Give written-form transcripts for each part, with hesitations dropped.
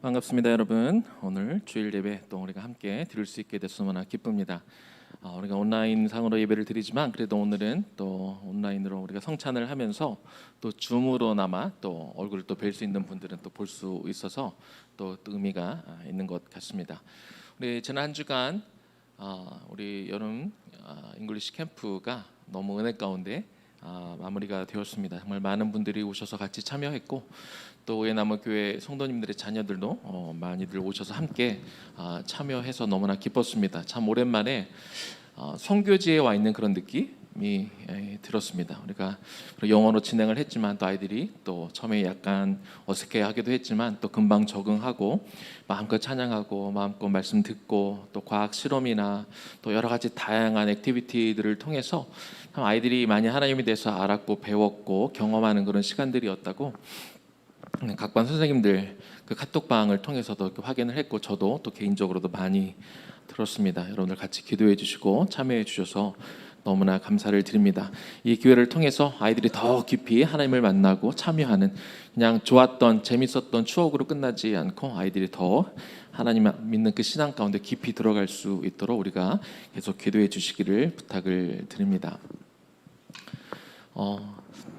반갑습니다, 여러분. 오늘 주일 예배 또 우리가 함께 드릴 수 있게 돼서 너무나 기쁩니다. 우리가 온라인 상으로 예배를 드리지만 그래도 오늘은 또 온라인으로 우리가 성찬을 하면서 또 줌으로나마 또 얼굴을 또 뵐 수 있는 분들은 또 볼 수 있어서 또 의미가 있는 것 같습니다. 우리 지난 한 주간 우리 여름 잉글리시 캠프가 너무 은혜 가운데 마무리가 되었습니다. 정말 많은 분들이 오셔서 같이 참여했고 또 우에나무 교회 성도님들의 자녀들도 많이들 오셔서 함께 참여해서 너무나 기뻤습니다. 참 오랜만에 선교지에 와 있는 그런 느낌이 들었습니다. 우리가 영어로 진행을 했지만 또 아이들이 또 처음에 약간 어색해하기도 했지만 또 금방 적응하고 마음껏 찬양하고 마음껏 말씀 듣고 또 과학 실험이나 또 여러 가지 다양한 액티비티들을 통해서 참 아이들이 많이 하나님에 대해서 알았고 배웠고 경험하는 그런 시간들이었다고 각반 선생님들 그 카톡방을 통해서도 확인을 했고 저도 또 개인적으로도 많이 들었습니다. 여러분들 같이 기도해 주시고 참여해 주셔서 너무나 감사를 드립니다. 이 기회를 통해서 아이들이 더 깊이 하나님을 만나고 참여하는 그냥 좋았던 재밌었던 추억으로 끝나지 않고 아이들이 더 하나님 믿는 그 신앙 가운데 깊이 들어갈 수 있도록 우리가 계속 기도해 주시기를 부탁을 드립니다.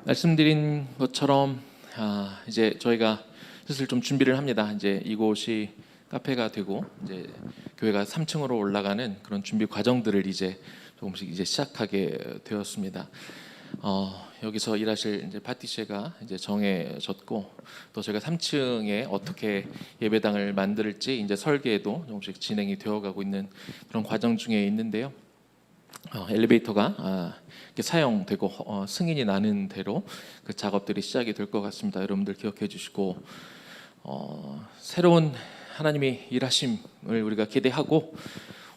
말씀드린 것처럼 이제 저희가 슬슬 좀 준비를 합니다. 이제 이곳이 카페가 되고 이제 교회가 3층으로 올라가는 그런 준비 과정들을 이제 조금씩 이제 시작하게 되었습니다. 여기서 일하실 이제 파티셰가 이제 정해졌고 또 저희가 3층에 어떻게 예배당을 만들지 이제 설계도 조금씩 진행이 되어가고 있는 그런 과정 중에 있는데요. 엘리베이터가 사용되고 승인이 나는 대로 그 작업들이 시작이 될 것 같습니다. 여러분들 기억해 주시고 새로운 하나님이 일하심을 우리가 기대하고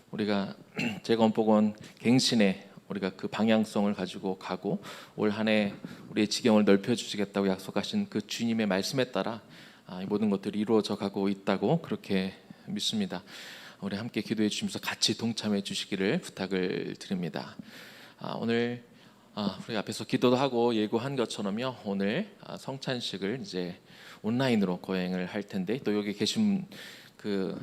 우리가 재건복원 갱신에 우리가 그 방향성을 가지고 가고 올 한 해 우리의 지경을 넓혀주시겠다고 약속하신 그 주님의 말씀에 따라 이 모든 것들이 이루어져 가고 있다고 그렇게 믿습니다. 우리 함께 기도해 주시면서 같이 동참해 주시기를 부탁을 드립니다. 오늘 우리 앞에서 기도도 하고 예고한 것처럼요. 오늘 성찬식을 이제 온라인으로 거행을 할 텐데 또 여기 계신 그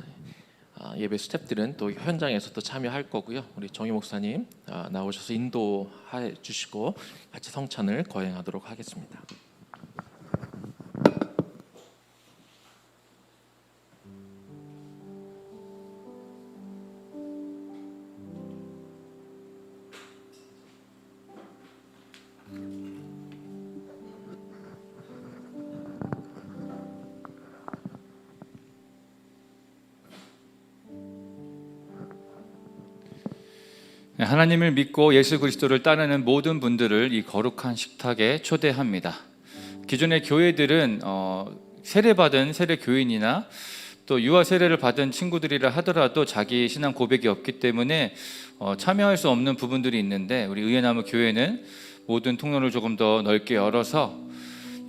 예배 스태프들은 또 현장에서 또 참여할 거고요. 우리 정희 목사님 나오셔서 인도해 주시고 같이 성찬을 거행하도록 하겠습니다. 하나님을 믿고 예수 그리스도를 따르는 모든 분들을 이 거룩한 식탁에 초대합니다. 기존의 교회들은 세례받은 세례 교인이나 또 유아 세례를 받은 친구들이라 하더라도 자기 신앙 고백이 없기 때문에 참여할 수 없는 부분들이 있는데 우리 의회나무 교회는 모든 통로를 조금 더 넓게 열어서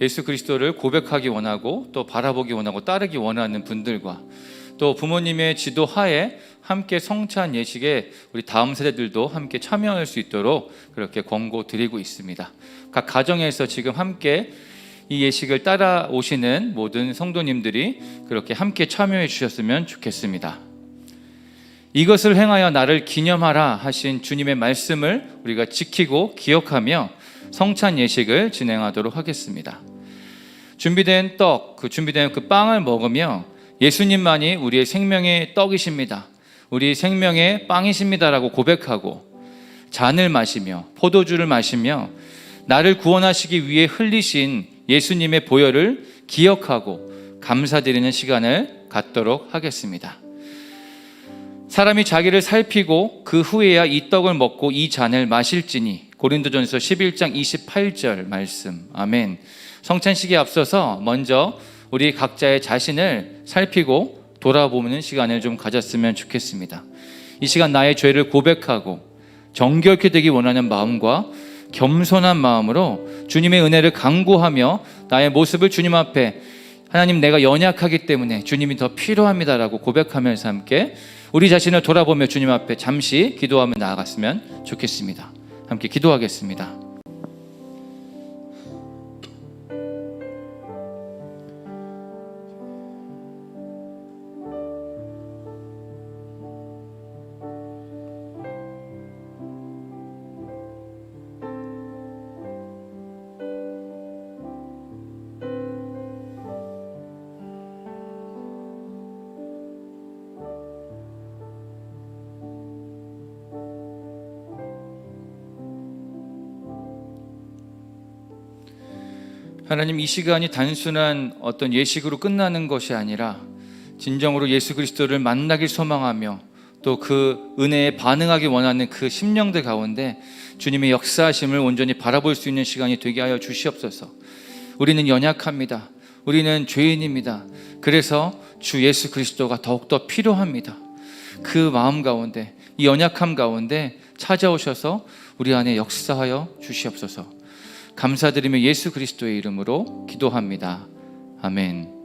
예수 그리스도를 고백하기 원하고 또 바라보기 원하고 따르기 원하는 분들과 또 부모님의 지도하에 함께 성찬 예식에 우리 다음 세대들도 함께 참여할 수 있도록 그렇게 권고드리고 있습니다. 각 가정에서 지금 함께 이 예식을 따라오시는 모든 성도님들이 그렇게 함께 참여해 주셨으면 좋겠습니다. 이것을 행하여 나를 기념하라 하신 주님의 말씀을 우리가 지키고 기억하며 성찬 예식을 진행하도록 하겠습니다. 준비된 준비된 그 빵을 먹으며 예수님만이 우리의 생명의 떡이십니다. 우리 생명의 빵이십니다라고 고백하고 잔을 마시며 포도주를 마시며 나를 구원하시기 위해 흘리신 예수님의 보혈을 기억하고 감사드리는 시간을 갖도록 하겠습니다. 사람이 자기를 살피고 그 후에야 이 떡을 먹고 이 잔을 마실지니 고린도전서 11장 28절 말씀. 아멘. 성찬식에 앞서서 먼저 우리 각자의 자신을 살피고 돌아보는 시간을 좀 가졌으면 좋겠습니다. 이 시간 나의 죄를 고백하고 정결케 되기 원하는 마음과 겸손한 마음으로 주님의 은혜를 간구하며 나의 모습을 주님 앞에 하나님 내가 연약하기 때문에 주님이 더 필요합니다라고 고백하면서 함께 우리 자신을 돌아보며 주님 앞에 잠시 기도하며 나아갔으면 좋겠습니다. 함께 기도하겠습니다. 하나님, 이 시간이 단순한 어떤 예식으로 끝나는 것이 아니라 진정으로 예수 그리스도를 만나길 소망하며 또 그 은혜에 반응하기 원하는 그 심령들 가운데 주님의 역사하심을 온전히 바라볼 수 있는 시간이 되게 하여 주시옵소서. 우리는 연약합니다. 우리는 죄인입니다. 그래서 주 예수 그리스도가 더욱더 필요합니다. 그 마음 가운데, 이 연약함 가운데 찾아오셔서 우리 안에 역사하여 주시옵소서. 감사드리며 예수 그리스도의 이름으로 기도합니다. 아멘.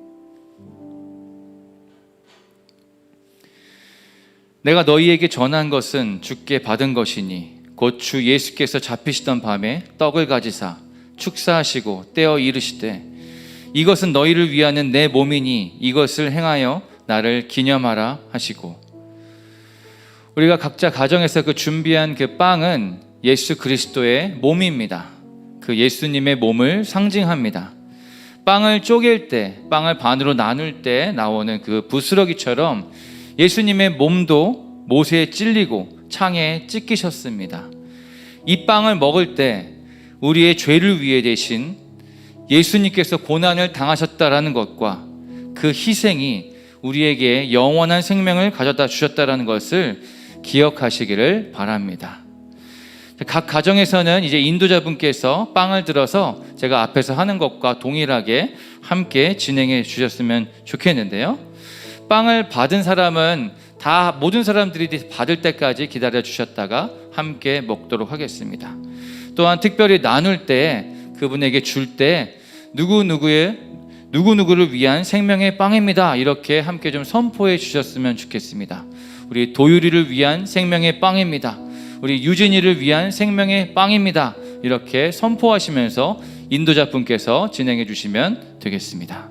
내가 너희에게 전한 것은 주께 받은 것이니 곧 주 예수께서 잡히시던 밤에 떡을 가지사 축사하시고 떼어 이르시되 이것은 너희를 위하는 내 몸이니 이것을 행하여 나를 기념하라 하시고, 우리가 각자 가정에서 그 준비한 그 빵은 예수 그리스도의 몸입니다. 그 예수님의 몸을 상징합니다. 빵을 쪼갤 때, 빵을 반으로 나눌 때 나오는 그 부스러기처럼 예수님의 몸도 못에 찔리고 창에 찢기셨습니다. 이 빵을 먹을 때 우리의 죄를 위해 대신 예수님께서 고난을 당하셨다라는 것과 그 희생이 우리에게 영원한 생명을 가져다 주셨다라는 것을 기억하시기를 바랍니다. 각 가정에서는 이제 인도자분께서 빵을 들어서 제가 앞에서 하는 것과 동일하게 함께 진행해 주셨으면 좋겠는데요. 빵을 받은 사람은 다 모든 사람들이 받을 때까지 기다려 주셨다가 함께 먹도록 하겠습니다. 또한 특별히 나눌 때, 그분에게 줄 때 누구누구를 위한 생명의 빵입니다, 이렇게 함께 좀 선포해 주셨으면 좋겠습니다. 우리 도유리를 위한 생명의 빵입니다, 우리 유진이를 위한 생명의 빵입니다, 이렇게 선포하시면서 인도자분께서 진행해 주시면 되겠습니다.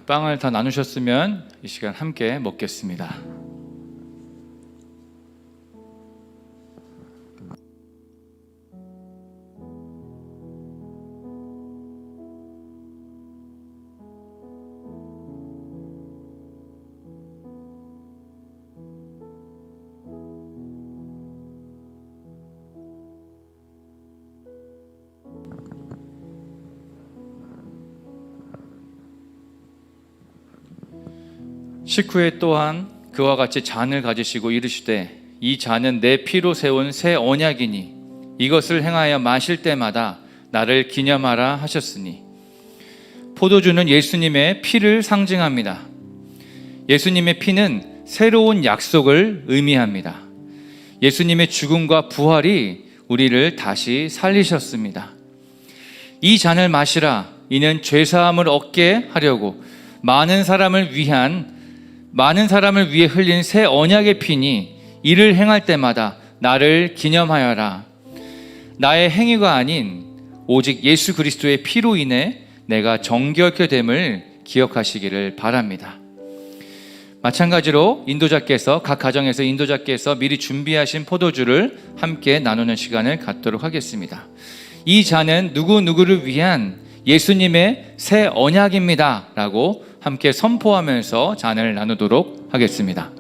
빵을 다 나누셨으면 이 시간 함께 먹겠습니다. 식후에 또한 그와 같이 잔을 가지시고 이르시되 이 잔은 내 피로 세운 새 언약이니 이것을 행하여 마실 때마다 나를 기념하라 하셨으니, 포도주는 예수님의 피를 상징합니다. 예수님의 피는 새로운 약속을 의미합니다. 예수님의 죽음과 부활이 우리를 다시 살리셨습니다. 이 잔을 마시라, 이는 죄사함을 얻게 하려고 많은 사람을 위해 흘린 새 언약의 피니 이를 행할 때마다 나를 기념하여라. 나의 행위가 아닌 오직 예수 그리스도의 피로 인해 내가 정결케 됨을 기억하시기를 바랍니다. 마찬가지로 각 가정에서 인도자께서 미리 준비하신 포도주를 함께 나누는 시간을 갖도록 하겠습니다. 이 잔은 누구누구를 위한 예수님의 새 언약입니다 라고 함께 선포하면서 잔을 나누도록 하겠습니다.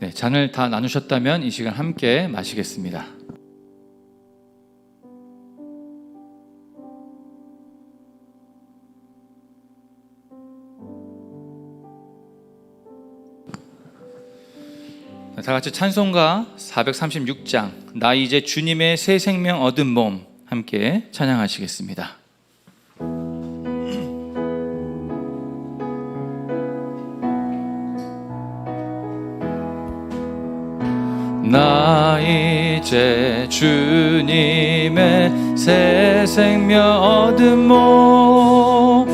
네, 잔을 다 나누셨다면 이 시간 함께 마시겠습니다. 다 같이 찬송가 436장 나 이제 주님의 새 생명 얻은 몸 함께 찬양하시겠습니다. 나 이제 주님의 새 생명 얻은 몸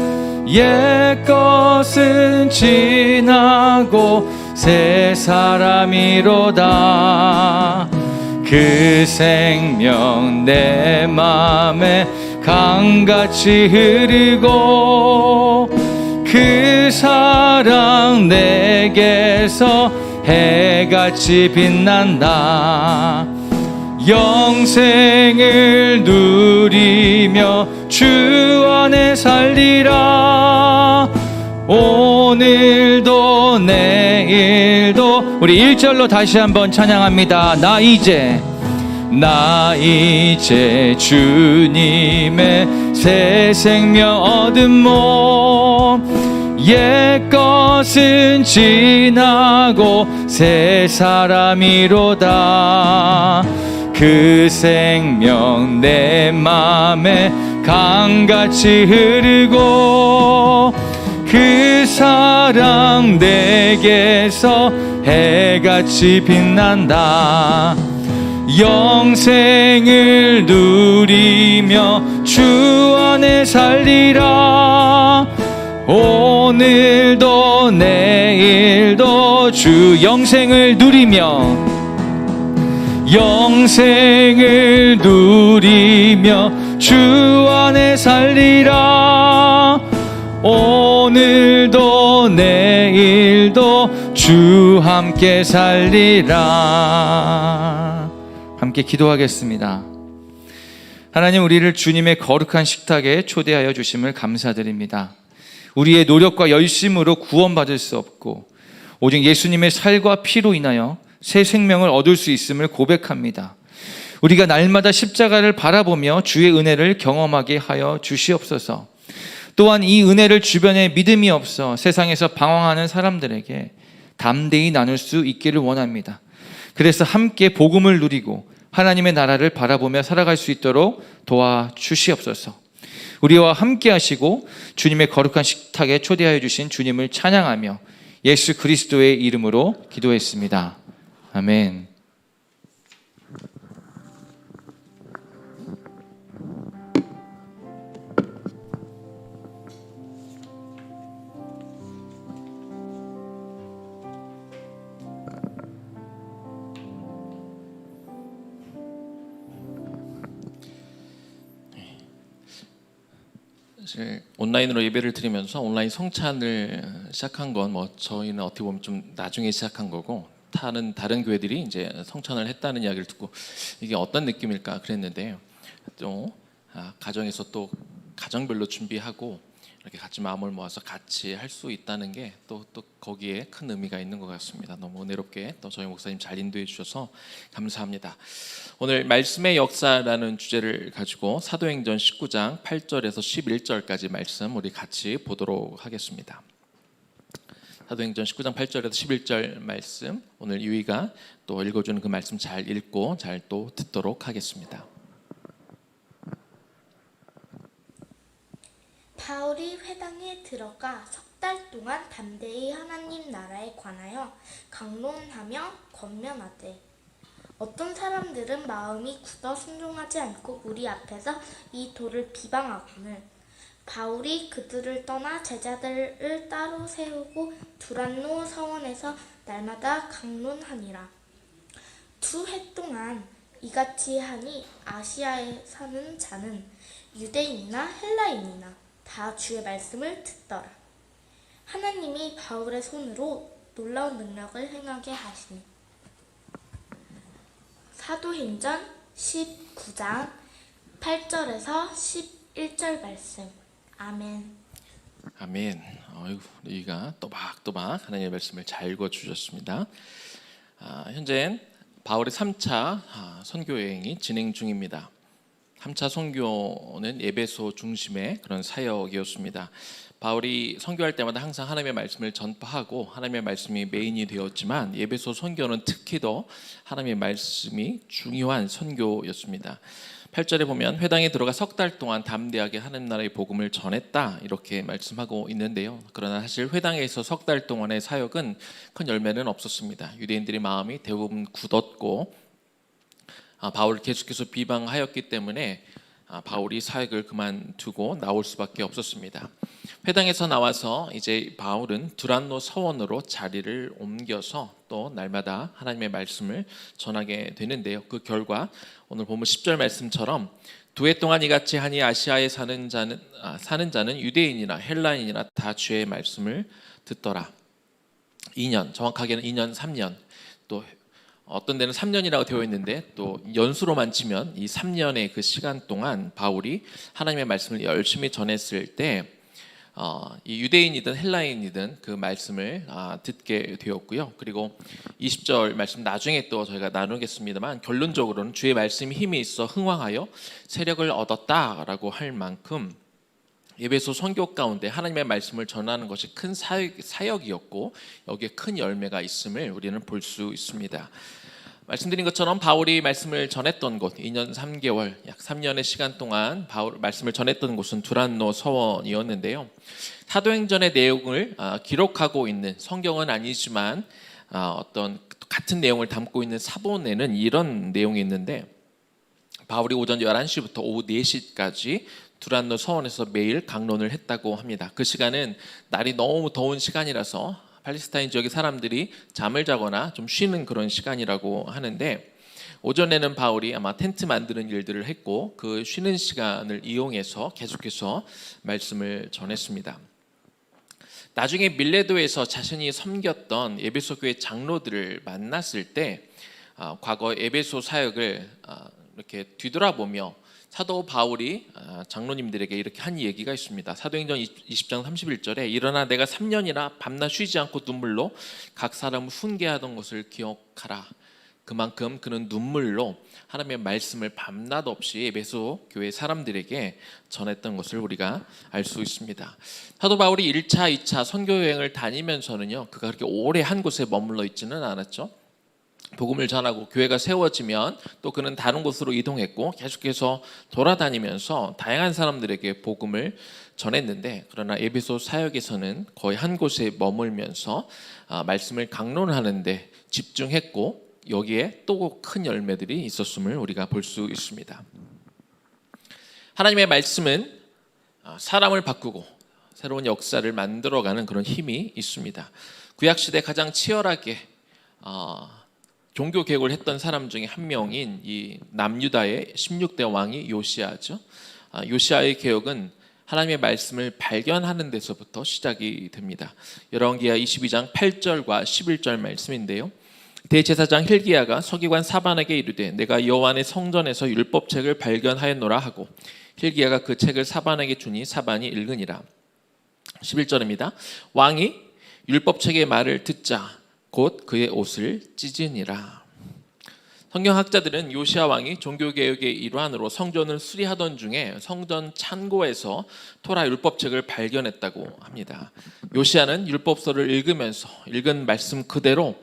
옛것은 지나고 새 사람이로다 그 생명 내 맘에 강같이 흐르고 그 사랑 내게서 해같이 빛난다 영생을 누리며 주 안에 살리라 오늘도 내일도 우리 1절로 다시 한번 찬양합니다. 나 이제 주님의 새 생명 얻은 몸 옛것은 지나고 새 사람이로다 그 생명 내 맘에 강같이 흐르고 그 사랑 내게서 해같이 빛난다 영생을 누리며 주 안에 살리라 오늘도 내일도 주 영생을 누리며 주 안에 살리라 오늘도 내일도 주 함께 살리라 함께 기도하겠습니다. 하나님 우리를 주님의 거룩한 식탁에 초대하여 주심을 감사드립니다. 우리의 노력과 열심으로 구원받을 수 없고 오직 예수님의 살과 피로 인하여 새 생명을 얻을 수 있음을 고백합니다. 우리가 날마다 십자가를 바라보며 주의 은혜를 경험하게 하여 주시옵소서. 또한 이 은혜를 주변에 믿음이 없어 세상에서 방황하는 사람들에게 담대히 나눌 수 있기를 원합니다. 그래서 함께 복음을 누리고 하나님의 나라를 바라보며 살아갈 수 있도록 도와주시옵소서. 우리와 함께 하시고 주님의 거룩한 식탁에 초대하여 주신 주님을 찬양하며 예수 그리스도의 이름으로 기도했습니다. 아멘. 온라인으로 예배를 드리면서 온라인 성찬을 시작한 건 저희는 어떻게 보면 좀 나중에 시작한 거고 다른 교회들이 이제 성찬을 했다는 이야기를 듣고 이게 어떤 느낌일까 그랬는데요. 또 가정에서 또 가정별로 준비하고 이렇게 같이 마음을 모아서 같이 할 수 있다는 게 또 거기에 큰 의미가 있는 것 같습니다. 너무 은혜롭게 또 저희 목사님 잘 인도해 주셔서 감사합니다. 오늘 말씀의 역사라는 주제를 가지고 사도행전 19장 8절에서 11절까지 말씀 우리 같이 보도록 하겠습니다. 사도행전 19장 8절에서 11절 말씀 오늘 유희가 또 읽어주는 그 말씀 잘 읽고 잘 또 듣도록 하겠습니다. 바울이 회당에 들어가 석 달 동안 담대히 하나님 나라에 관하여 강론하며 권면하되 어떤 사람들은 마음이 굳어 순종하지 않고 우리 앞에서 이 도를 비방하거늘 바울이 그들을 떠나 제자들을 따로 세우고 두란노 서원에서 날마다 강론하니라. 2해 동안 이같이 하니 아시아에 사는 자는 유대인이나 헬라인이나 다 주의 말씀을 듣더라. 하나님이 바울의 손으로 놀라운 능력을 행하게 하시니. 사도행전 19장 8절에서 11절 말씀. 아멘. 아멘. 우리가 또박또박 하나님의 말씀을 잘 읽어주셨습니다. 현재 바울의 3차 선교 여행이 진행 중입니다. 3차 선교는 에베소 중심의 그런 사역이었습니다. 바울이 선교할 때마다 항상 하나님의 말씀을 전파하고 하나님의 말씀이 메인이 되었지만 에베소 선교는 특히 더 하나님의 말씀이 중요한 선교였습니다. 8절에 보면 회당에 들어가 석 달 동안 담대하게 하나님 나라의 복음을 전했다 이렇게 말씀하고 있는데요. 그러나 사실 회당에서 석 달 동안의 사역은 큰 열매는 없었습니다. 유대인들의 마음이 대부분 굳었고 바울을 계속해서 비방하였기 때문에 바울이 사역을 그만두고 나올 수밖에 없었습니다. 회당에서 나와서 이제 바울은 두란노 서원으로 자리를 옮겨서 또 날마다 하나님의 말씀을 전하게 되는데요. 그 결과 오늘 보면 10절 말씀처럼 2해 동안 이같이 하니 아시아에 사는 자는 유대인이나 헬라인이나 다 주의 말씀을 듣더라. 2년, 정확하게는 2년 3년, 또 어떤 데는 3년이라고 되어 있는데 또 연수로만 치면 이 3년의 그 시간 동안 바울이 하나님의 말씀을 열심히 전했을 때 이 유대인이든 헬라인이든 그 말씀을 듣게 되었고요. 그리고 20절 말씀 나중에 또 저희가 나누겠습니다만 결론적으로는 주의 말씀이 힘이 있어 흥왕하여 세력을 얻었다라고 할 만큼 에베소 선교 가운데 하나님의 말씀을 전하는 것이 큰 사역이었고 여기에 큰 열매가 있음을 우리는 볼 수 있습니다. 말씀드린 것처럼 바울이 말씀을 전했던 곳 2년 3개월 약 3년의 시간 동안 바울 말씀을 전했던 곳은 두란노 서원이었는데요. 사도행전의 내용을 기록하고 있는 성경은 아니지만 어떤 같은 내용을 담고 있는 사본에는 이런 내용이 있는데 바울이 오전 11시부터 오후 4시까지 두란노 서원에서 매일 강론을 했다고 합니다. 그 시간은 날이 너무 더운 시간이라서 팔레스타인 지역의 사람들이 잠을 자거나 좀 쉬는 그런 시간이라고 하는데 오전에는 바울이 아마 텐트 만드는 일들을 했고 그 쉬는 시간을 이용해서 계속해서 말씀을 전했습니다. 나중에 밀레도에서 자신이 섬겼던 에베소 교회 장로들을 만났을 때 과거 에베소 사역을 이렇게 뒤돌아보며 사도 바울이 장로님들에게 이렇게 한 얘기가 있습니다. 사도행전 20장 31절에 일어나 내가 3년이나 밤낮 쉬지 않고 눈물로 각 사람을 훈계하던 것을 기억하라. 그만큼 그는 눈물로 하나님의 말씀을 밤낮 없이 에베소 교회 사람들에게 전했던 것을 우리가 알 수 있습니다. 사도 바울이 1차, 2차 선교 여행을 다니면서는요, 그가 그렇게 오래 한 곳에 머물러 있지는 않았죠. 복음을 전하고 교회가 세워지면 또 그는 다른 곳으로 이동했고 계속해서 돌아다니면서 다양한 사람들에게 복음을 전했는데 그러나 에베소 사역에서는 거의 한 곳에 머물면서 말씀을 강론하는데 집중했고 여기에 또 큰 열매들이 있었음을 우리가 볼 수 있습니다. 하나님의 말씀은 사람을 바꾸고 새로운 역사를 만들어가는 그런 힘이 있습니다. 구약시대 가장 치열하게 종교 개혁을 했던 사람 중에 한 명인 이 남유다의 16대 왕이 요시아죠. 요시아의 개혁은 하나님의 말씀을 발견하는 데서부터 시작이 됩니다. 열왕기하 22장 8절과 11절 말씀인데요. 대제사장 힐기야가 서기관 사반에게 이르되 내가 여호와의 성전에서 율법책을 발견하였노라 하고 힐기야가 그 책을 사반에게 주니 사반이 읽으니라. 11절입니다. 왕이 율법책의 말을 듣자 곧 그의 옷을 찢으니라. 성경학자들은 요시야 왕이 종교개혁의 일환으로 성전을 수리하던 중에 성전 창고에서 토라 율법책을 발견했다고 합니다. 요시야는 율법서를 읽으면서 읽은 말씀 그대로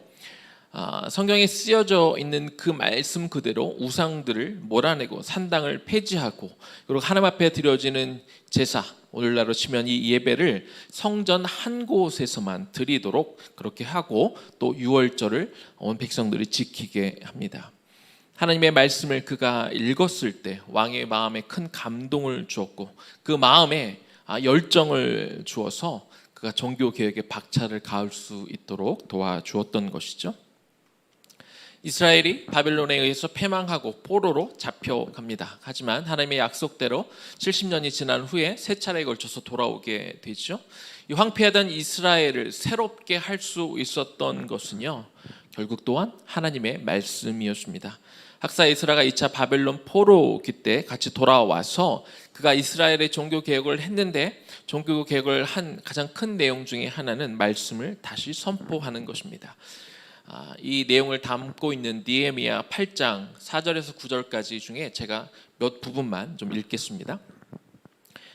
성경에 쓰여져 있는 그 말씀 그대로 우상들을 몰아내고 산당을 폐지하고 그리고 하나님 앞에 드려지는 제사, 오늘날로 치면 이 예배를 성전 한 곳에서만 드리도록 그렇게 하고 또 유월절을 온 백성들이 지키게 합니다. 하나님의 말씀을 그가 읽었을 때 왕의 마음에 큰 감동을 주었고 그 마음에 열정을 주어서 그가 종교개혁에 박차를 가할 수 있도록 도와주었던 것이죠. 이스라엘이 바벨론에 의해서 패망하고 포로로 잡혀갑니다. 하지만 하나님의 약속대로 70년이 지난 후에 세 차례에 걸쳐서 돌아오게 되죠. 이 황폐하던 이스라엘을 새롭게 할 수 있었던 것은요, 결국 또한 하나님의 말씀이었습니다. 학사 에스라가 2차 바벨론 포로기 때 같이 돌아와서 그가 이스라엘의 종교 개혁을 했는데 종교 개혁을 한 가장 큰 내용 중에 하나는 말씀을 다시 선포하는 것입니다. 이 내용을 담고 있는 느헤미야 8장 4절에서 9절까지 중에 제가 몇 부분만 좀 읽겠습니다.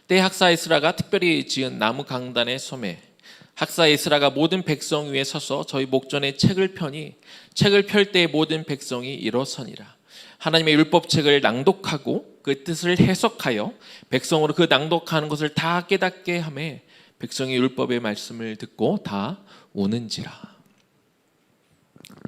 때 학사 에스라가 특별히 지은 나무 강단의 섬에 학사 에스라가 모든 백성 위에 서서 저희 목전에 책을 펴니 책을 펼 때 모든 백성이 일어서니라. 하나님의 율법책을 낭독하고 그 뜻을 해석하여 백성으로 그 낭독하는 것을 다 깨닫게 하매 백성이 율법의 말씀을 듣고 다 우는지라.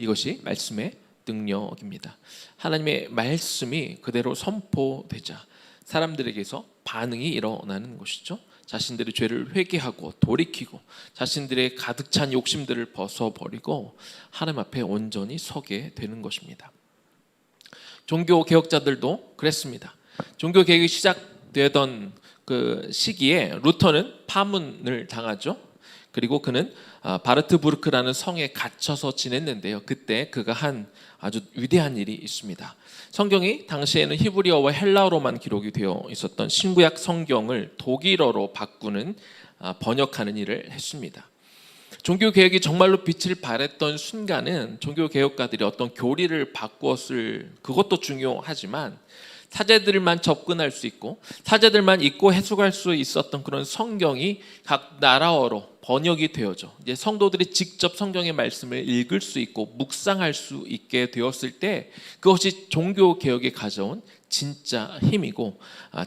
이것이 말씀의 능력입니다. 하나님의 말씀이 그대로 선포되자 사람들에게서 반응이 일어나는 것이죠. 자신들의 죄를 회개하고 돌이키고 자신들의 가득 찬 욕심들을 벗어버리고 하나님 앞에 온전히 서게 되는 것입니다. 종교 개혁자들도 그랬습니다. 종교 개혁이 시작되던 그 시기에 루터는 파문을 당하죠. 그리고 그는 바르트부르크라는 성에 갇혀서 지냈는데요. 그때 그가 한 아주 위대한 일이 있습니다. 성경이 당시에는 히브리어와 헬라어로만 기록이 되어 있었던 신구약 성경을 독일어로 바꾸는 번역하는 일을 했습니다. 종교개혁이 정말로 빛을 발했던 순간은 종교개혁가들이 어떤 교리를 바꾸었을 그것도 중요하지만 사제들만 접근할 수 있고 사제들만 읽고 해석할 수 있었던 그런 성경이 각 나라어로 번역이 되어져 이제 성도들이 직접 성경의 말씀을 읽을 수 있고 묵상할 수 있게 되었을 때 그것이 종교 개혁에 가져온 진짜 힘이고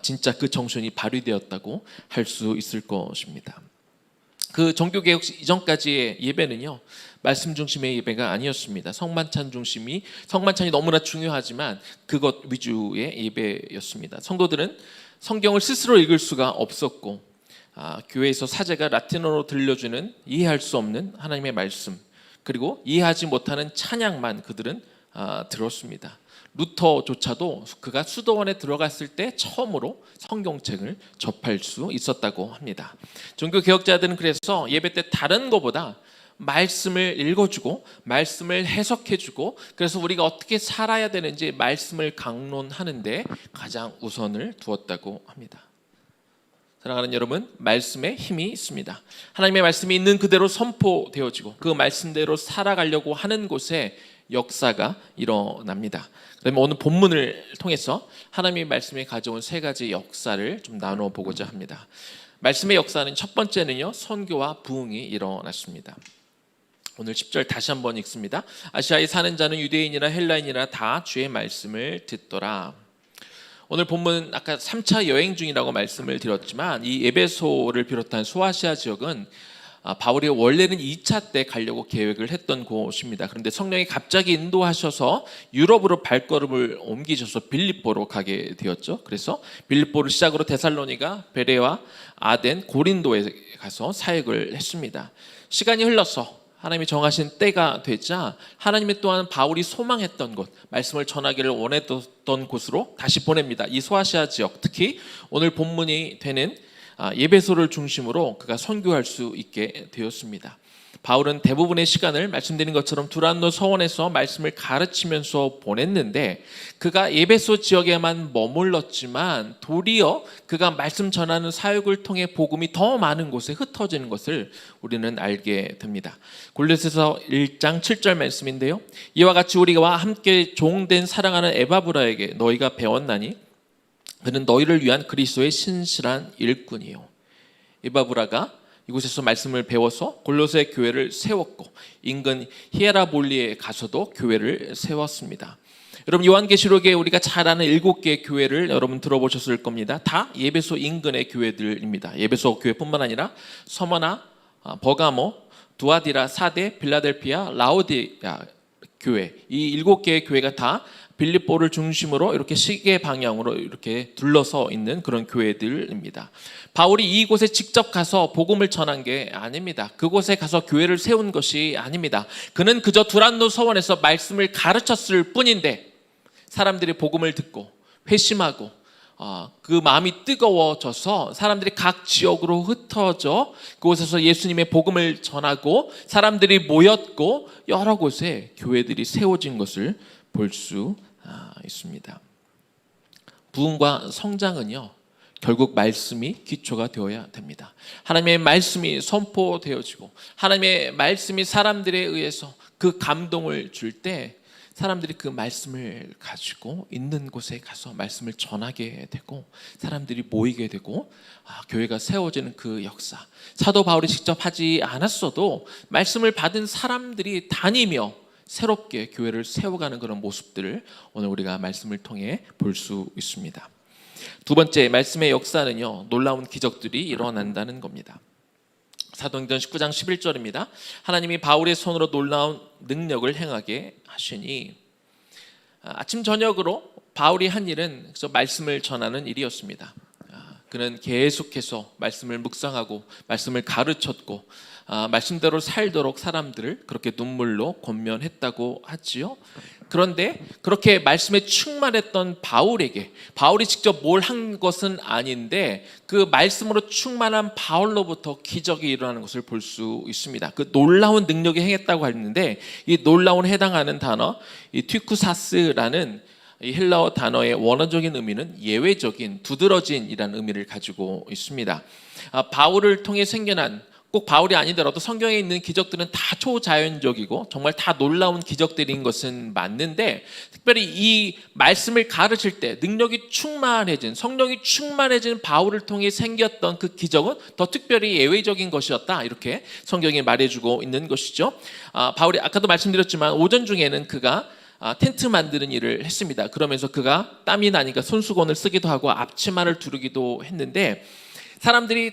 진짜 그 정신이 발휘되었다고 할 수 있을 것입니다. 그 종교 개혁 이전까지의 예배는요. 말씀 중심의 예배가 아니었습니다. 성만찬이 너무나 중요하지만 그것 위주의 예배였습니다. 성도들은 성경을 스스로 읽을 수가 없었고 교회에서 사제가 라틴어로 들려주는 이해할 수 없는 하나님의 말씀 그리고 이해하지 못하는 찬양만 그들은 들었습니다. 루터조차도 그가 수도원에 들어갔을 때 처음으로 성경책을 접할 수 있었다고 합니다. 종교개혁자들은 그래서 예배 때 다른 것보다 말씀을 읽어주고 말씀을 해석해주고 그래서 우리가 어떻게 살아야 되는지 말씀을 강론하는데 가장 우선을 두었다고 합니다. 사랑하는 여러분, 말씀에 힘이 있습니다. 하나님의 말씀이 있는 그대로 선포되어지고 그 말씀대로 살아가려고 하는 곳에 역사가 일어납니다. 그러면 오늘 본문을 통해서 하나님의 말씀이 가져온 세 가지 역사를 좀 나눠 보고자 합니다. 말씀의 역사는 첫 번째는요, 선교와 부흥이 일어났습니다. 오늘 10절 다시 한번 읽습니다. 아시아에 사는 자는 유대인이나 헬라인이나 다 주의 말씀을 듣더라. 오늘 본문 아까 3차 여행 중이라고 말씀을 드렸지만 이 에베소를 비롯한 소아시아 지역은 바울이 원래는 2차 때 가려고 계획을 했던 곳입니다. 그런데 성령이 갑자기 인도하셔서 유럽으로 발걸음을 옮기셔서 빌립보로 가게 되었죠. 그래서 빌립보를 시작으로 데살로니가, 베레와, 아덴, 고린도에 가서 사역을 했습니다. 시간이 흘러서 하나님이 정하신 때가 되자 하나님이 또한 바울이 소망했던 곳, 말씀을 전하기를 원했던 곳으로 다시 보냅니다. 이 소아시아 지역, 특히 오늘 본문이 되는 예배소를 중심으로 그가 선교할 수 있게 되었습니다. 바울은 대부분의 시간을 말씀드린 것처럼 두란노 서원에서 말씀을 가르치면서 보냈는데 그가 예배소 지역에만 머물렀지만 도리어 그가 말씀 전하는 사역을 통해 복음이 더 많은 곳에 흩어지는 것을 우리는 알게 됩니다. 골로새서 1장 7절 말씀인데요. 이와 같이 우리와 함께 종된 사랑하는 에바브라에게 너희가 배웠나니 그는 너희를 위한 그리스도의 신실한 일꾼이요. 에바브라가 이곳에서 말씀을 배워서 골로새 교회를 세웠고 인근 히에라볼리에 가서도 교회를 세웠습니다. 여러분 요한계시록에 우리가 잘 아는 7개의 교회를 여러분 들어보셨을 겁니다. 다 예배소 인근의 교회들입니다. 예배소 교회뿐만 아니라 서머나, 버가모, 두아디라, 사데, 빌라델피아, 라오디아 교회 이 7개의 교회가 다 빌립보를 중심으로 이렇게 시계 방향으로 이렇게 둘러서 있는 그런 교회들입니다. 바울이 이곳에 직접 가서 복음을 전한 게 아닙니다. 그곳에 가서 교회를 세운 것이 아닙니다. 그는 그저 두란노 서원에서 말씀을 가르쳤을 뿐인데 사람들이 복음을 듣고 회심하고 그 마음이 뜨거워져서 사람들이 각 지역으로 흩어져 그곳에서 예수님의 복음을 전하고 사람들이 모였고 여러 곳에 교회들이 세워진 것을 볼 수 있습니다. 부흥과 성장은요 결국 말씀이 기초가 되어야 됩니다. 하나님의 말씀이 선포되어지고 하나님의 말씀이 사람들에 의해서 그 감동을 줄 때 사람들이 그 말씀을 가지고 있는 곳에 가서 말씀을 전하게 되고 사람들이 모이게 되고 교회가 세워지는 그 역사, 사도 바울이 직접 하지 않았어도 말씀을 받은 사람들이 다니며 새롭게 교회를 세워가는 그런 모습들을 오늘 우리가 말씀을 통해 볼 수 있습니다. 두 번째, 말씀의 역사는요, 놀라운 기적들이 일어난다는 겁니다. 사도행전 19장 11절입니다. 하나님이 바울의 손으로 놀라운 능력을 행하게 하시니, 아침 저녁으로 바울이 한 일은 말씀을 전하는 일이었습니다. 그는 계속해서 말씀을 묵상하고 말씀을 가르쳤고 말씀대로 살도록 사람들을 그렇게 눈물로 권면했다고 하지요. 그런데 그렇게 말씀에 충만했던 바울에게, 바울이 직접 뭘 한 것은 아닌데 그 말씀으로 충만한 바울로부터 기적이 일어나는 것을 볼 수 있습니다. 그 놀라운 능력이 행했다고 했는데 이 놀라운 해당하는 단어, 이 튀쿠사스라는 이 헬라어 단어의 원어적인 의미는 예외적인, 두드러진이라는 의미를 가지고 있습니다. 바울을 통해 생겨난, 꼭 바울이 아니더라도 성경에 있는 기적들은 다 초자연적이고 정말 다 놀라운 기적들인 것은 맞는데, 특별히 이 말씀을 가르칠 때 능력이 충만해진, 성령이 충만해진 바울을 통해 생겼던 그 기적은 더 특별히 예외적인 것이었다, 이렇게 성경이 말해주고 있는 것이죠. 바울이 아까도 말씀드렸지만 오전 중에는 그가 텐트 만드는 일을 했습니다. 그러면서 그가 땀이 나니까 손수건을 쓰기도 하고 앞치마를 두르기도 했는데, 사람들이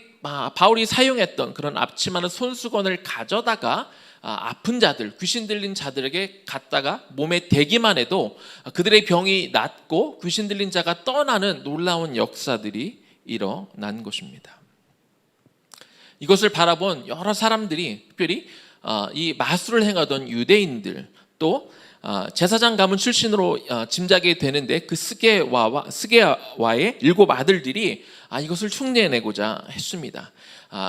바울이 사용했던 그런 앞치마는 손수건을 가져다가 아픈 자들, 귀신 들린 자들에게 갖다가 몸에 대기만 해도 그들의 병이 낫고 귀신 들린 자가 떠나는 놀라운 역사들이 일어난 것입니다. 이것을 바라본 여러 사람들이, 특별히 이 마술을 행하던 유대인들, 또 제사장 가문 출신으로 짐작이 되는데 그 스게와의 7 아들들이 이것을 흉내내고자 했습니다.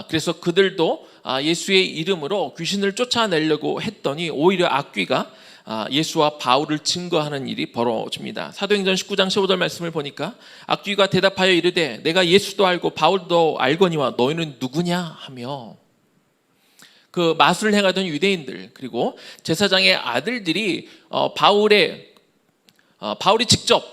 그래서 그들도 예수의 이름으로 귀신을 쫓아내려고 했더니 오히려 악귀가 예수와 바울을 증거하는 일이 벌어집니다. 사도행전 19장 15절 말씀을 보니까 악귀가 대답하여 이르되 내가 예수도 알고 바울도 알거니와 너희는 누구냐 하며, 그 마술을 행하던 유대인들 그리고 제사장의 아들들이 바울이 직접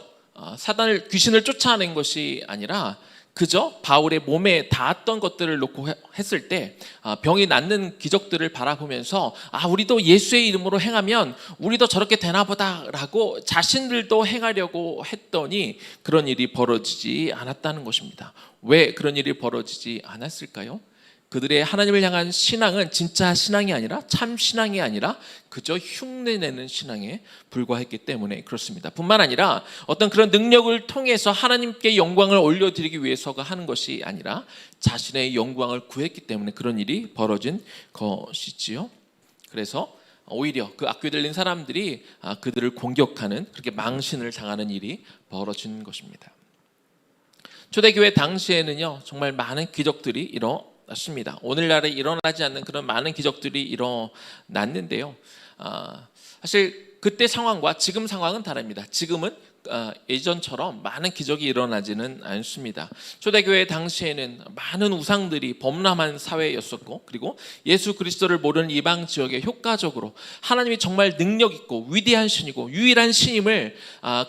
사단을, 귀신을 쫓아낸 것이 아니라 그저 바울의 몸에 닿았던 것들을 놓고 했을 때 병이 낫는 기적들을 바라보면서 우리도 예수의 이름으로 행하면 우리도 저렇게 되나 보다라고 자신들도 행하려고 했더니 그런 일이 벌어지지 않았다는 것입니다. 왜 그런 일이 벌어지지 않았을까요? 그들의 하나님을 향한 신앙은 진짜 신앙이 아니라 참 신앙이 아니라 그저 흉내내는 신앙에 불과했기 때문에 그렇습니다. 뿐만 아니라 어떤 그런 능력을 통해서 하나님께 영광을 올려드리기 위해서가 하는 것이 아니라 자신의 영광을 구했기 때문에 그런 일이 벌어진 것이지요. 그래서 오히려 그 악귀 들린 사람들이 그들을 공격하는, 그렇게 망신을 당하는 일이 벌어진 것입니다. 초대교회 당시에는요, 정말 많은 기적들이 일어났습니다. 오늘날에 일어나지 않는 그런 많은 기적들이 일어났는데요. 사실 그때 상황과 지금 상황은 다릅니다. 지금은 예전처럼 많은 기적이 일어나지는 않습니다. 초대교회 당시에는 많은 우상들이 범람한 사회였었고, 그리고 예수 그리스도를 모르는 이방 지역에 효과적으로 하나님이 정말 능력 있고 위대한 신이고 유일한 신임을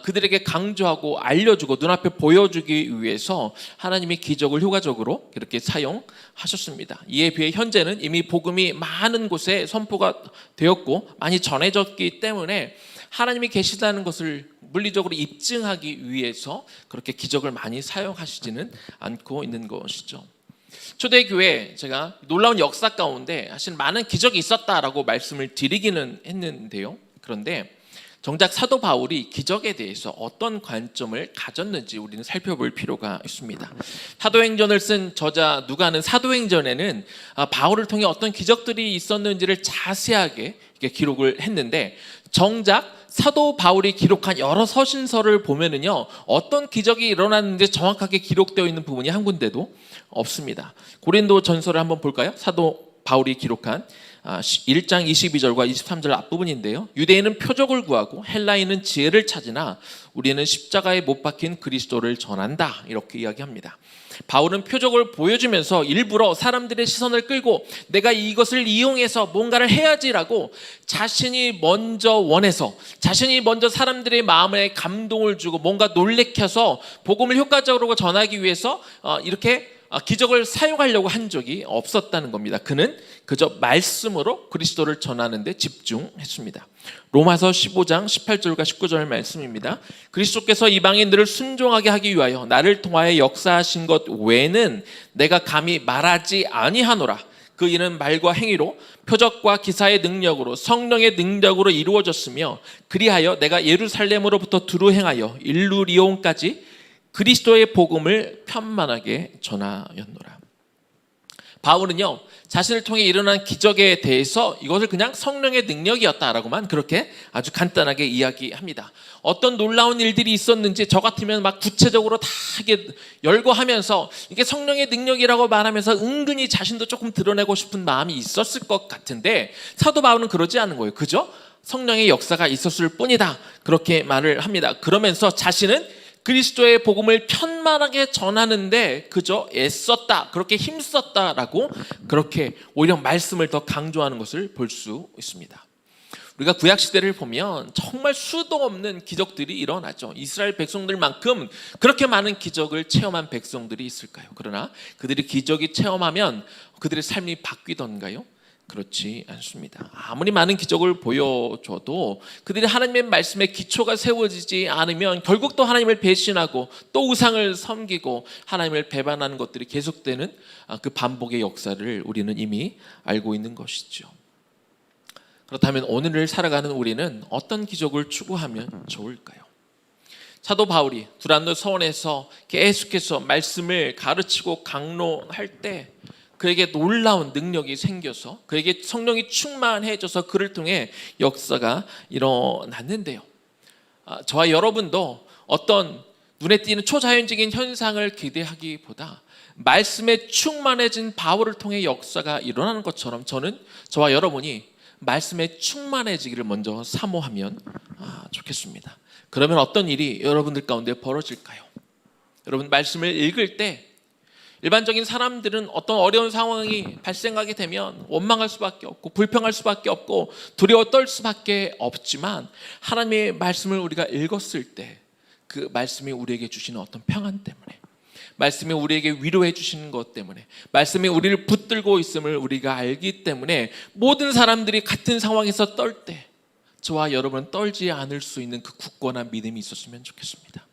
그들에게 강조하고 알려주고 눈앞에 보여주기 위해서 하나님이 기적을 효과적으로 이렇게 사용하셨습니다. 이에 비해 현재는 이미 복음이 많은 곳에 선포가 되었고 많이 전해졌기 때문에 하나님이 계시다는 것을 물리적으로 입증하기 위해서 그렇게 기적을 많이 사용하시지는 않고 있는 것이죠. 초대교회, 제가 놀라운 역사 가운데 사실 많은 기적이 있었다라고 말씀을 드리기는 했는데요. 그런데 정작 사도 바울이 기적에 대해서 어떤 관점을 가졌는지 우리는 살펴볼 필요가 있습니다. 사도행전을 쓴 저자 누가는 사도행전에는 바울을 통해 어떤 기적들이 있었는지를 자세하게 기록을 했는데, 정작 사도 바울이 기록한 여러 서신서를 보면은요, 어떤 기적이 일어났는지 정확하게 기록되어 있는 부분이 한 군데도 없습니다. 고린도 전서를 한번 볼까요? 사도 바울이 기록한 1장 22절과 23절 앞부분인데요. 유대인은 표적을 구하고 헬라인은 지혜를 찾으나 우리는 십자가에 못 박힌 그리스도를 전한다, 이렇게 이야기합니다. 바울은 표적을 보여주면서 일부러 사람들의 시선을 끌고 내가 이것을 이용해서 뭔가를 해야지라고 자신이 먼저 원해서, 자신이 먼저 사람들의 마음에 감동을 주고 뭔가 놀래켜서 복음을 효과적으로 전하기 위해서 이렇게 기적을 사용하려고 한 적이 없었다는 겁니다. 그는 그저 말씀으로 그리스도를 전하는 데 집중했습니다. 로마서 15장 18절과 19절 말씀입니다. 그리스도께서 이방인들을 순종하게 하기 위하여 나를 통하여 역사하신 것 외에는 내가 감히 말하지 아니하노라. 그 일은 말과 행위로 표적과 기사의 능력으로 성령의 능력으로 이루어졌으며 그리하여 내가 예루살렘으로부터 두루 행하여 일루리온까지 그리스도의 복음을 편만하게 전하였노라. 바울은요, 자신을 통해 일어난 기적에 대해서 이것을 그냥 성령의 능력이었다라고만 그렇게 아주 간단하게 이야기합니다. 어떤 놀라운 일들이 있었는지 저 같으면 막 구체적으로 다 이게 열거하면서 이게 성령의 능력이라고 말하면서 은근히 자신도 조금 드러내고 싶은 마음이 있었을 것 같은데 사도 바울은 그러지 않은 거예요. 그죠? 성령의 역사가 있었을 뿐이다. 그렇게 말을 합니다. 그러면서 자신은 그리스도의 복음을 편만하게 전하는데 그저 애썼다, 그렇게 힘썼다라고 그렇게 오히려 말씀을 더 강조하는 것을 볼 수 있습니다. 우리가 구약시대를 보면 정말 수도 없는 기적들이 일어나죠. 이스라엘 백성들만큼 그렇게 많은 기적을 체험한 백성들이 있을까요? 그러나 그들이 기적이 체험하면 그들의 삶이 바뀌던가요? 그렇지 않습니다. 아무리 많은 기적을 보여줘도 그들이 하나님의 말씀에 기초가 세워지지 않으면 결국 또 하나님을 배신하고 또 우상을 섬기고 하나님을 배반하는 것들이 계속되는 그 반복의 역사를 우리는 이미 알고 있는 것이죠. 그렇다면 오늘을 살아가는 우리는 어떤 기적을 추구하면 좋을까요? 사도 바울이 두란노 서원에서 계속해서 말씀을 가르치고 강론할 때 그에게 놀라운 능력이 생겨서 그에게 성령이 충만해져서 그를 통해 역사가 일어났는데요. 저와 여러분도 어떤 눈에 띄는 초자연적인 현상을 기대하기보다 말씀에 충만해진 바울을 통해 역사가 일어나는 것처럼 저는 저와 여러분이 말씀에 충만해지기를 먼저 사모하면 좋겠습니다. 그러면 어떤 일이 여러분들 가운데 벌어질까요? 여러분 말씀을 읽을 때 일반적인 사람들은 어떤 어려운 상황이 발생하게 되면 원망할 수밖에 없고 불평할 수밖에 없고 두려워 떨 수밖에 없지만 하나님의 말씀을 우리가 읽었을 때 그 말씀이 우리에게 주시는 어떤 평안 때문에, 말씀이 우리에게 위로해 주시는 것 때문에, 말씀이 우리를 붙들고 있음을 우리가 알기 때문에 모든 사람들이 같은 상황에서 떨 때 저와 여러분은 떨지 않을 수 있는 그 굳건한 믿음이 있었으면 좋겠습니다.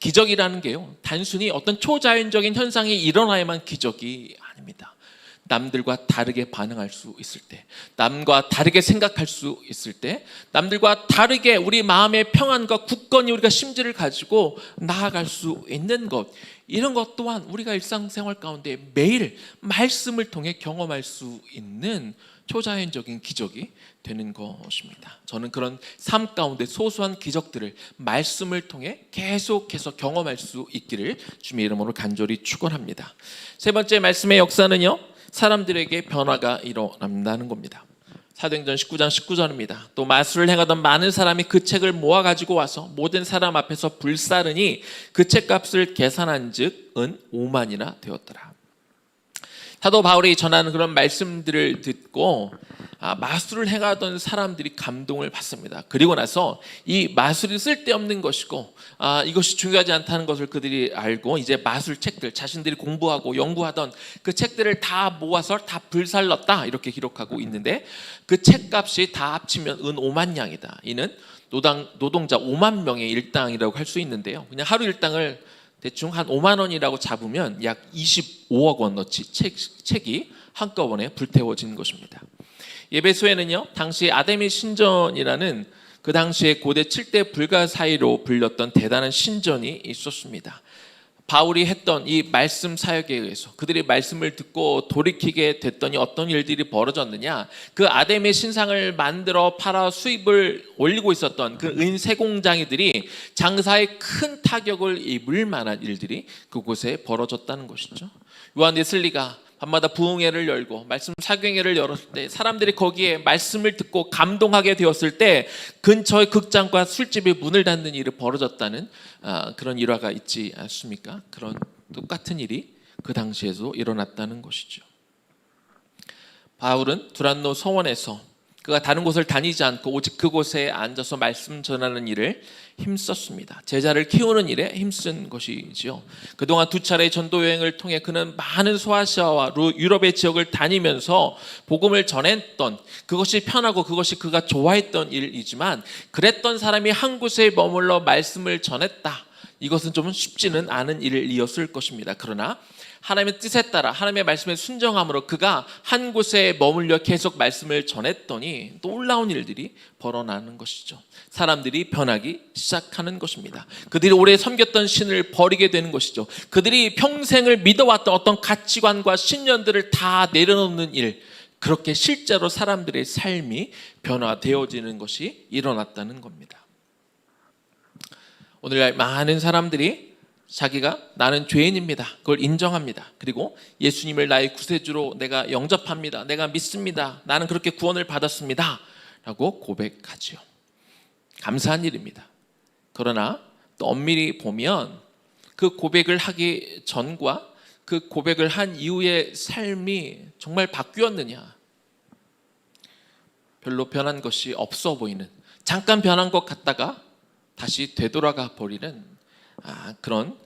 기적이라는 게요, 단순히 어떤 초자연적인 현상이 일어나야만 기적이 아닙니다. 남들과 다르게 반응할 수 있을 때, 남과 다르게 생각할 수 있을 때, 남들과 다르게 우리 마음의 평안과 굳건히 우리가 심지를 가지고 나아갈 수 있는 것, 이런 것 또한 우리가 일상생활 가운데 매일 말씀을 통해 경험할 수 있는 초자연적인 기적이 되는 것입니다. 저는 그런 삶 가운데 소소한 기적들을 말씀을 통해 계속해서 경험할 수 있기를 주님의 이름으로 간절히 축원합니다. 세 번째 말씀의 역사는요, 사람들에게 변화가 일어난다는 겁니다. 사도행전 19장 19절입니다. 또 마술을 행하던 많은 사람이 그 책을 모아 가지고 와서 모든 사람 앞에서 불사르니 그 책값을 계산한 즉 은 5만이나 되었더라. 사도 바울이 전하는 그런 말씀들을 듣고 마술을 행하던 사람들이 감동을 받습니다. 그리고 나서 이 마술이 쓸데없는 것이고 이것이 중요하지 않다는 것을 그들이 알고 이제 마술 책들, 자신들이 공부하고 연구하던 그 책들을 다 모아서 다 불살렀다, 이렇게 기록하고 있는데 그 책값이 다 합치면 은 5만 양이다. 이는 노동자 5만 명의 일당이라고 할 수 있는데요. 그냥 하루 일당을 대충 한 5만 원이라고 잡으면 약 25억 원어치 책이 한꺼번에 불태워진 것입니다. 에베소에는요, 당시 아데미 신전이라는 그 당시에 고대 7대 불가사의로 불렸던 대단한 신전이 있었습니다. 바울이 했던 이 말씀 사역에 의해서 그들이 말씀을 듣고 돌이키게 됐더니 어떤 일들이 벌어졌느냐, 그 아데미 신상을 만들어 팔아 수입을 올리고 있었던 그 은세공장이들이 장사에 큰 타격을 입을 만한 일들이 그곳에 벌어졌다는 것이죠. 요한 웨슬리가 밤마다 부흥회를 열고 말씀 사경회를 열었을 때 사람들이 거기에 말씀을 듣고 감동하게 되었을 때 근처의 극장과 술집이 문을 닫는 일이 벌어졌다는 그런 일화가 있지 않습니까? 그런 똑같은 일이 그 당시에도 일어났다는 것이죠. 바울은 두란노 서원에서 그가 다른 곳을 다니지 않고 오직 그곳에 앉아서 말씀 전하는 일을 힘썼습니다. 제자를 키우는 일에 힘쓴 것이지요. 그동안 2차례 전도 여행을 통해 그는 많은 소아시아와 유럽의 지역을 다니면서 복음을 전했던, 그것이 편하고 그것이 그가 좋아했던 일이지만, 그랬던 사람이 한 곳에 머물러 말씀을 전했다, 이것은 좀 쉽지는 않은 일이었을 것입니다. 그러나 하나님의 뜻에 따라 하나님의 말씀에 순종함으로 그가 한 곳에 머물러 계속 말씀을 전했더니 놀라운 일들이 벌어나는 것이죠. 사람들이 변하기 시작하는 것입니다. 그들이 오래 섬겼던 신을 버리게 되는 것이죠. 그들이 평생을 믿어왔던 어떤 가치관과 신념들을 다 내려놓는 일, 그렇게 실제로 사람들의 삶이 변화되어지는 것이 일어났다는 겁니다. 오늘날 많은 사람들이 자기가 나는 죄인입니다, 그걸 인정합니다. 그리고 예수님을 나의 구세주로 내가 영접합니다, 내가 믿습니다, 나는 그렇게 구원을 받았습니다 라고 고백하지요. 감사한 일입니다. 그러나 또 엄밀히 보면 그 고백을 하기 전과 그 고백을 한 이후의 삶이 정말 바뀌었느냐, 별로 변한 것이 없어 보이는, 잠깐 변한 것 같다가 다시 되돌아가 버리는 그런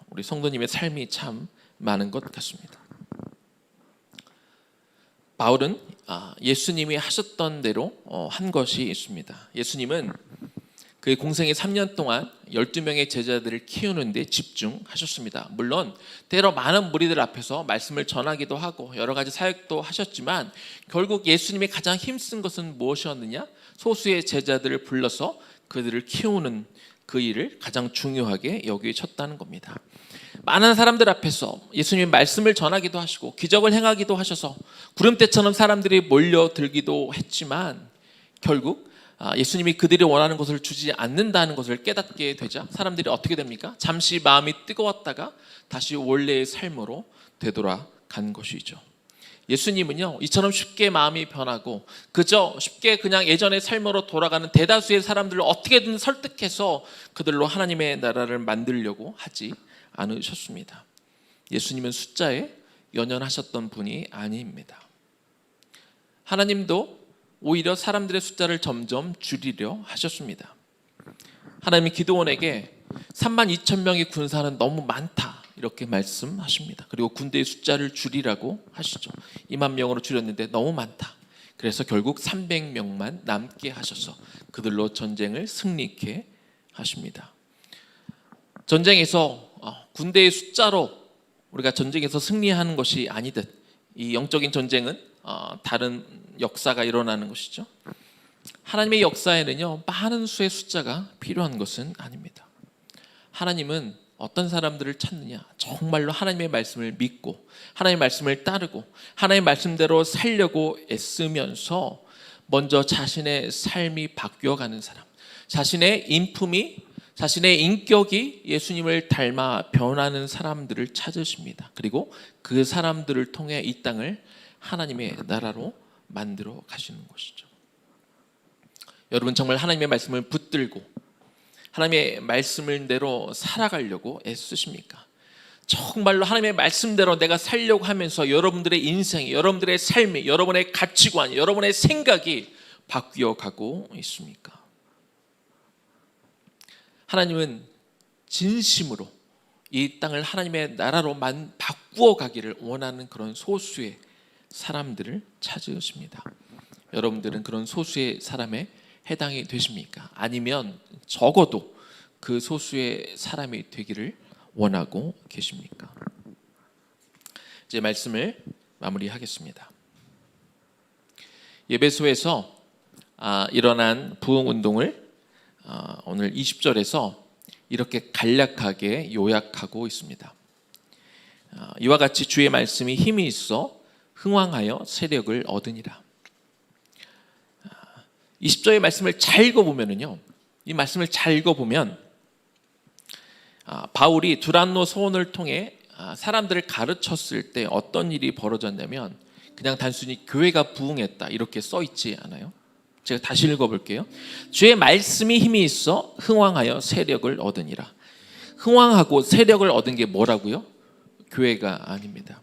우리 성도님의 삶이 참 많은 것 같습니다. 바울은 예수님이 하셨던 대로 한 것이 있습니다. 예수님은 그의 공생의 3년 동안 12명의 제자들을 키우는 데 집중하셨습니다. 물론 때로 많은 무리들 앞에서 말씀을 전하기도 하고 여러 가지 사역도 하셨지만, 결국 예수님이 가장 힘쓴 것은 무엇이었느냐? 소수의 제자들을 불러서 그들을 키우는 그 일을 가장 중요하게 여기셨다는 겁니다. 많은 사람들 앞에서 예수님의 말씀을 전하기도 하시고 기적을 행하기도 하셔서 구름대처럼 사람들이 몰려들기도 했지만, 결국 예수님이 그들이 원하는 것을 주지 않는다는 것을 깨닫게 되자 사람들이 어떻게 됩니까? 잠시 마음이 뜨거웠다가 다시 원래의 삶으로 되돌아간 것이죠. 예수님은요, 이처럼 쉽게 마음이 변하고 그저 쉽게 그냥 예전의 삶으로 돌아가는 대다수의 사람들을 어떻게든 설득해서 그들로 하나님의 나라를 만들려고 하지 않으셨습니다. 예수님은 숫자에 연연하셨던 분이 아닙니다. 하나님도 오히려 사람들의 숫자를 점점 줄이려 하셨습니다. 하나님이 기드온에게 32,000명의 군사는 너무 많다, 이렇게 말씀하십니다. 그리고 군대의 숫자를 줄이라고 하시죠. 20,000명으로 줄였는데 너무 많다. 그래서 결국 300명만 남게 하셔서 그들로 전쟁을 승리케 하십니다. 전쟁에서 군대의 숫자로 우리가 전쟁에서 승리하는 것이 아니듯, 이 영적인 전쟁은 다른 역사가 일어나는 것이죠. 하나님의 역사에는요, 많은 수의 숫자가 필요한 것은 아닙니다. 하나님은 어떤 사람들을 찾느냐, 정말로 하나님의 말씀을 믿고 하나님의 말씀을 따르고 하나님의 말씀대로 살려고 애쓰면서 먼저 자신의 삶이 바뀌어가는 사람, 자신의 인품이, 자신의 인격이 예수님을 닮아 변하는 사람들을 찾으십니다. 그리고 그 사람들을 통해 이 땅을 하나님의 나라로 만들어 가시는 것이죠. 여러분, 정말 하나님의 말씀을 붙들고 하나님의 말씀대로 살아가려고 애쓰십니까? 정말로 하나님의 말씀대로 내가 살려고 하면서 여러분들의 인생이, 여러분들의 삶이, 여러분의 가치관이, 여러분의 생각이 바뀌어가고 있습니까? 하나님은 진심으로 이 땅을 하나님의 나라로 바꾸어 가기를 원하는 그런 소수의 사람들을 찾으십니다. 여러분들은 그런 소수의 사람에 해당이 되십니까? 아니면 적어도 그 소수의 사람이 되기를 원하고 계십니까? 이제 말씀을 마무리하겠습니다. 예배소에서 일어난 부흥운동을 오늘 20절에서 이렇게 간략하게 요약하고 있습니다. 이와 같이 주의 말씀이 힘이 있어 흥왕하여 세력을 얻으니라. 20절의 말씀을 잘 읽어보면요, 이 말씀을 잘 읽어보면 바울이 두란노 소원을 통해 사람들을 가르쳤을 때 어떤 일이 벌어졌냐면, 그냥 단순히 교회가 부흥했다 이렇게 써 있지 않아요. 제가 다시 읽어볼게요. 주의 말씀이 힘이 있어 흥왕하여 세력을 얻으니라. 흥왕하고 세력을 얻은 게 뭐라고요? 교회가 아닙니다.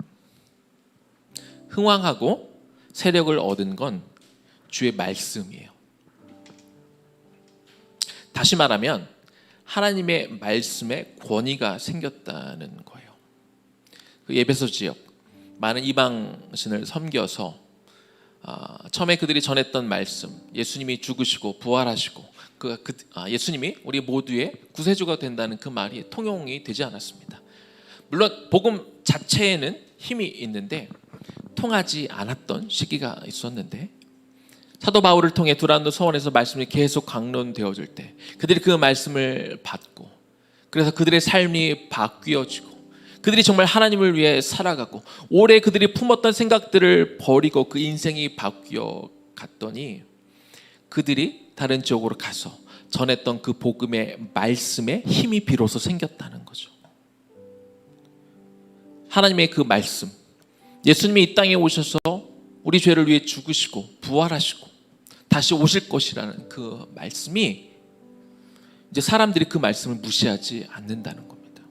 흥왕하고 세력을 얻은 건 주의 말씀이에요. 다시 말하면 하나님의 말씀에 권위가 생겼다는 거예요. 그 에베소 지역 많은 이방신을 섬겨서 처음에 그들이 전했던 말씀, 예수님이 죽으시고 부활하시고 예수님이 우리 모두의 구세주가 된다는 그 말이 통용이 되지 않았습니다. 물론 복음 자체에는 힘이 있는데 통하지 않았던 시기가 있었는데, 사도 바울을 통해 두란노 서원에서 말씀이 계속 강론되어질 때 그들이 그 말씀을 받고, 그래서 그들의 삶이 바뀌어지고 그들이 정말 하나님을 위해 살아가고 오래 그들이 품었던 생각들을 버리고 그 인생이 바뀌어 갔더니 그들이 다른 지역으로 가서 전했던 그 복음의 말씀에 힘이 비로소 생겼다는 거죠. 하나님의 그 말씀, 예수님이 이 땅에 오셔서 우리 죄를 위해 죽으시고 부활하시고 다시 오실 것이라는 그 말씀이, 이제 사람들이 그 말씀을 무시하지 않는다는 겁니다.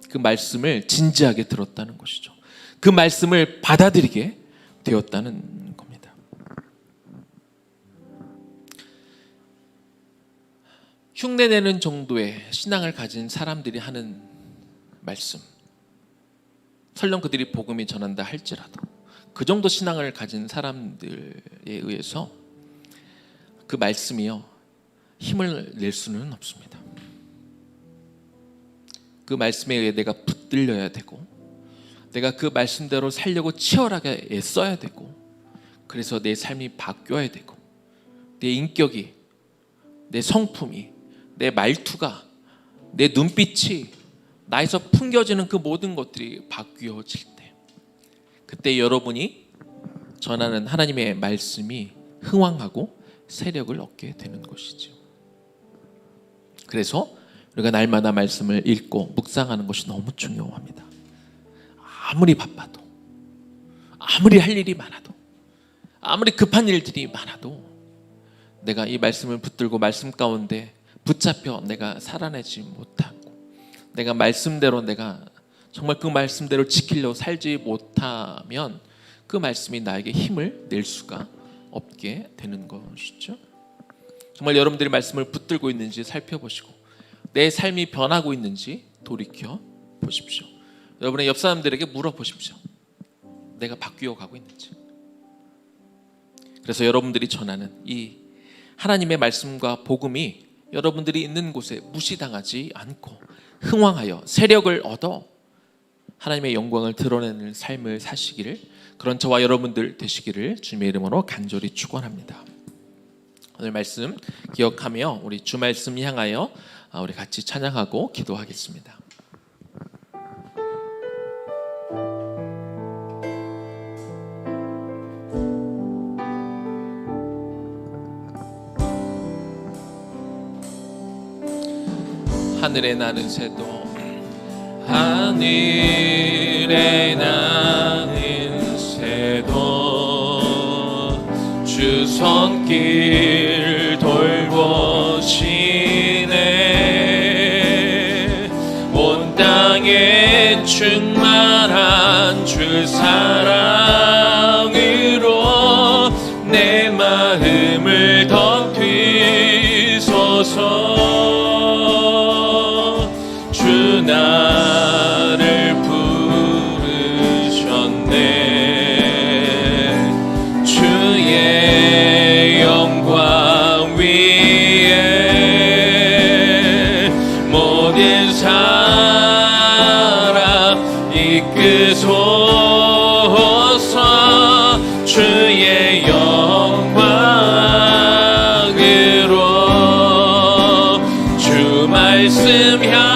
그 말씀을 진지하게 들었다는 것이죠. 그 말씀을 받아들이게 되었다는 겁니다. 흉내내는 정도의 신앙을 가진 사람들이 하는 말씀, 설령 그들이 복음이 전한다 할지라도 그 정도 신앙을 가진 사람들에 의해서 그 말씀이요 힘을 낼 수는 없습니다. 그 말씀에 의해 내가 붙들려야 되고, 내가 그 말씀대로 살려고 치열하게 애써야 되고, 그래서 내 삶이 바뀌어야 되고, 내 인격이, 내 성품이, 내 말투가, 내 눈빛이, 나에서 풍겨지는 그 모든 것들이 바뀌어질 때, 그때 여러분이 전하는 하나님의 말씀이 흥왕하고 세력을 얻게 되는 것이죠. 그래서 우리가 날마다 말씀을 읽고 묵상하는 것이 너무 중요합니다. 아무리 바빠도, 아무리 할 일이 많아도, 아무리 급한 일들이 많아도 내가 이 말씀을 붙들고 말씀 가운데 붙잡혀 내가 살아내지 못하고, 내가 말씀대로 내가 정말 그 말씀대로 지키려 살지 못하면 그 말씀이 나에게 힘을 낼 수가 없게 되는 것이죠. 정말 여러분들이 말씀을 붙들고 있는지 살펴보시고 내 삶이 변하고 있는지 돌이켜 보십시오. 여러분의 옆 사람들에게 물어보십시오. 내가 바뀌어 가고 있는지. 그래서 여러분들이 전하는 이 하나님의 말씀과 복음이 여러분들이 있는 곳에 무시당하지 않고 흥왕하여 세력을 얻어 하나님의 영광을 드러내는 삶을 사시기를, 그런 저와 여러분들 되시기를 주님의 이름으로 간절히 축원합니다. 오늘 말씀 기억하며 우리 주 말씀 향하여 우리 같이 찬양하고 기도하겠습니다. 하늘에 나는 새도, 하늘에 나는 새도 주 손길 돌보시네. 온 땅에 충만한 주 사랑으로 내 마음을 덮이소서. 주 나를 부르셨네. 주의 영광 위에 모든 사람 이끄소서. 주의 영광으로 주 말씀 향하여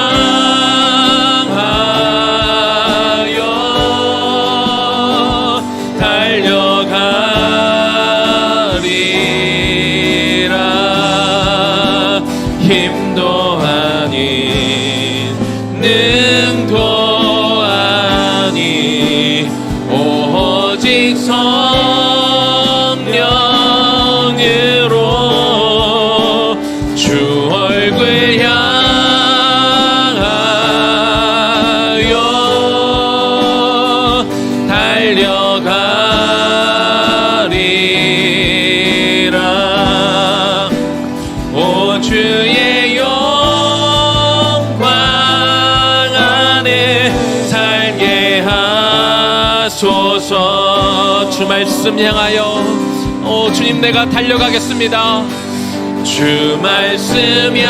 주 말씀 향하여 주님 내가 달려가겠습니다. 주 말씀 향하여